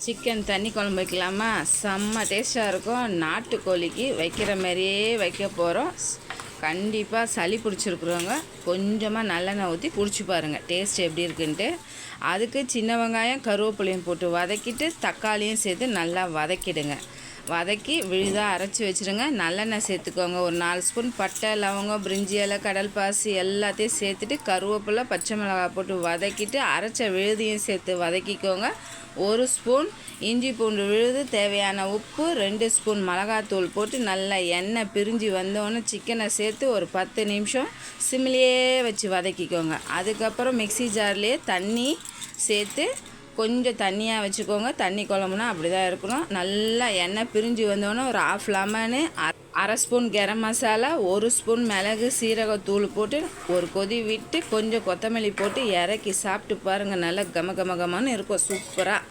Chicken தண்ணி குழம்பு வைக்கலாமா? செம்ம டேஸ்ட்டாக இருக்கும். நாட்டுக்கோழிக்கு வைக்கிற மாதிரியே வைக்க போகிறோம். கண்டிப்பாக சளி பிடிச்சிருக்குறவங்க கொஞ்சமாக நல்லெண்ணெய் ஊற்றி பிடிச்சி பாருங்கள் டேஸ்ட் எப்படி இருக்குன்ட்டு. அதுக்கு சின்ன வெங்காயம் கருவேப்பிலையும் போட்டு வதக்கிட்டு தக்காளியும் சேர்த்து நல்லா வதக்கிடுங்க. வதக்கி விழுதாக அரைச்சி வச்சுருங்க. நல்லெண்ணெய் சேர்த்துக்கோங்க. ஒரு 4 ஸ்பூன் பட்டை, லவங்கம், பிரிஞ்சி இலை, கடல் பாசி எல்லாத்தையும் சேர்த்துட்டு கருவேப்பிலை, பச்சை மிளகாய் போட்டு வதக்கிட்டு அரைச்ச விழுதையும் சேர்த்து வதக்கிக்கோங்க. 1 ஸ்பூன் இஞ்சி பூண்டு விழுது, தேவையான உப்பு, 2 ஸ்பூன் மிளகாத்தூள் போட்டு நல்லா எண்ணெய் பிரிஞ்சு வந்தோடனே சிக்கனை சேர்த்து ஒரு 10 நிமிஷம் சிம்லேயே வச்சு வதக்கிக்கோங்க. அதுக்கப்புறம் மிக்ஸி ஜார்லேயே தண்ணி சேர்த்து கொஞ்சம் தண்ணியாக வச்சுக்கோங்க. தண்ணி குழம்புனா அப்படி தான் இருக்கணும். நல்லா எண்ணெய் பிரிஞ்சு வந்தோடனே ஒரு 1/2 lemon, 1/2 spoon garam masala, 1 spoon மிளகு சீரகத்தூள் போட்டு ஒரு கொதி விட்டு கொஞ்சம் கொத்தமல்லி போட்டு இறக்கி சாப்பிட்டு பாருங்கள். நல்லா கம கம கமன்னு இருக்கும். சூப்பராக.